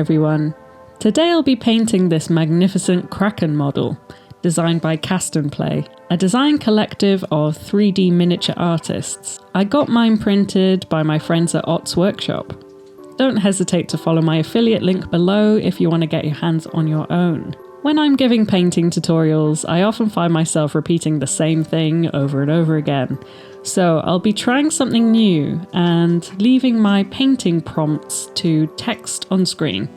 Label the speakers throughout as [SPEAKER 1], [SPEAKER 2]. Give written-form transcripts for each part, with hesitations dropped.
[SPEAKER 1] everyone. Today I'll be painting this magnificent Kraken model, designed by Cast and Play, a design collective of 3D miniature artists. I got mine printed by my friends at Ottsworkshop. Don't hesitate to follow my affiliate link below if you want to get your hands on your own. When I'm giving painting tutorials, I often find myself repeating the same thing over and over again. So I'll be trying something new and leaving my painting prompts to text on screen.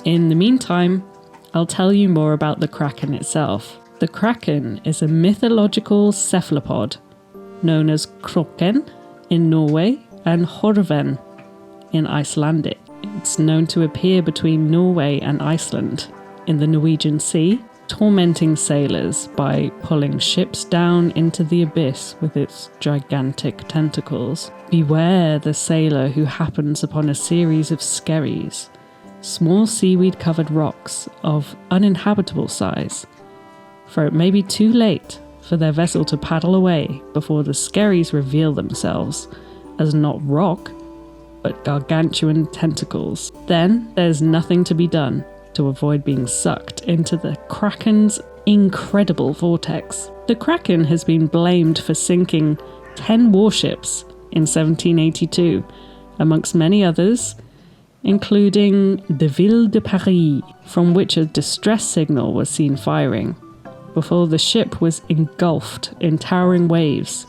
[SPEAKER 1] In the meantime, I'll tell you more about the Kraken itself. The Kraken is a mythological cephalopod known as Kraken in Norway and Horven in Icelandic. It's known to appear between Norway and Iceland in the Norwegian Sea, tormenting sailors by pulling ships down into the abyss with its gigantic tentacles. Beware the sailor who happens upon a series of skerries, small seaweed-covered rocks of uninhabitable size, for it may be too late for their vessel to paddle away before the skerries reveal themselves as not rock, but gargantuan tentacles. Then there's nothing to be done to avoid being sucked into the Kraken's incredible vortex. The Kraken has been blamed for sinking 10 warships in 1782, amongst many others, including the Ville de Paris, from which a distress signal was seen firing, before the ship was engulfed in towering waves.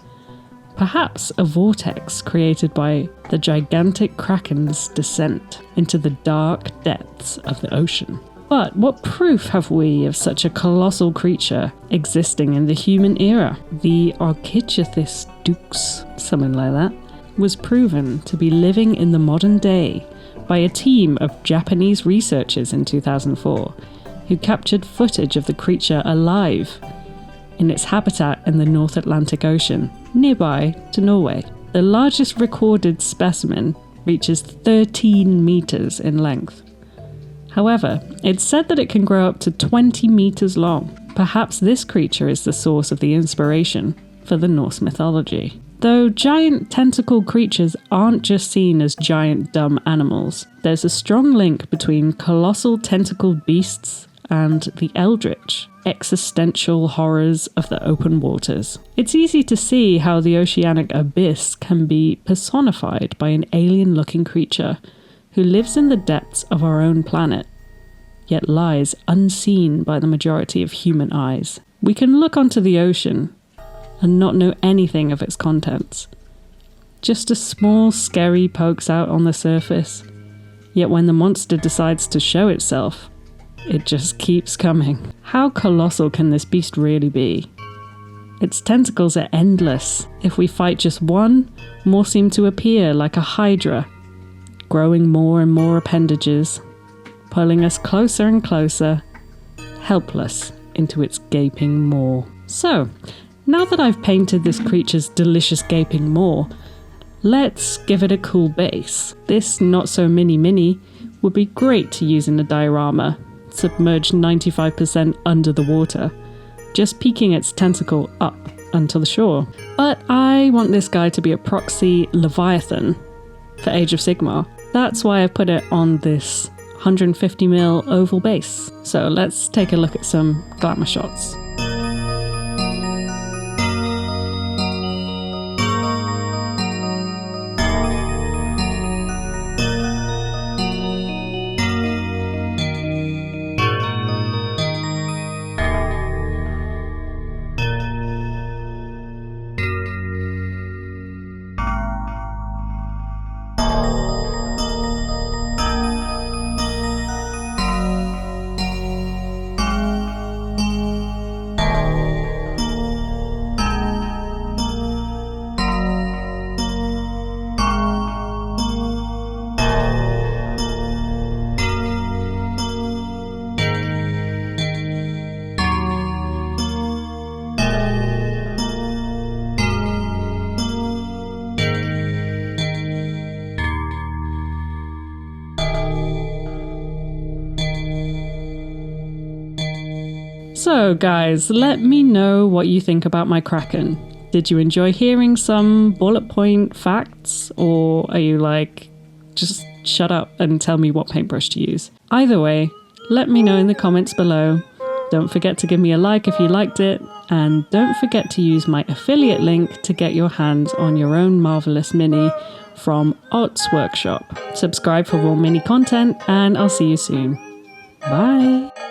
[SPEAKER 1] Perhaps a vortex created by the gigantic Kraken's descent into the dark depths of the ocean. But what proof have we of such a colossal creature existing in the human era? The Architeuthis dux, something like that, was proven to be living in the modern day by a team of Japanese researchers in 2004, who captured footage of the creature alive in its habitat in the North Atlantic Ocean, nearby to Norway. The largest recorded specimen reaches 13 meters in length. However, it's said that it can grow up to 20 meters long. Perhaps this creature is the source of the inspiration for the Norse mythology. Though giant tentacle creatures aren't just seen as giant dumb animals, there's a strong link between colossal tentacled beasts and the eldritch, existential horrors of the open waters. It's easy to see how the oceanic abyss can be personified by an alien-looking creature who lives in the depths of our own planet, yet lies unseen by the majority of human eyes. We can look onto the ocean and not know anything of its contents. Just a small skerry pokes out on the surface, yet when the monster decides to show itself, it just keeps coming. How colossal can this beast really be? Its tentacles are endless. If we fight just one, more seem to appear like a hydra, growing more and more appendages, pulling us closer and closer, helpless, into its gaping maw. So, now that I've painted this creature's delicious gaping maw, let's give it a cool base. This not-so-mini would be great to use in a diorama, submerged 95% under the water, just peeking its tentacle up onto the shore. But I want this guy to be a proxy Leviathan for Age of Sigmar. That's why I put it on this 150mm oval base. So let's take a look at some glamour shots. So guys, let me know what you think about my Kraken. Did you enjoy hearing some bullet point facts, or are you like, just shut up and tell me what paintbrush to use. Either way, let me know in the comments below. Don't forget to give me a like if you liked it, and don't forget to use my affiliate link to get your hands on your own marvellous mini from Ottsworkshop. Subscribe for more mini content, and I'll see you soon. Bye!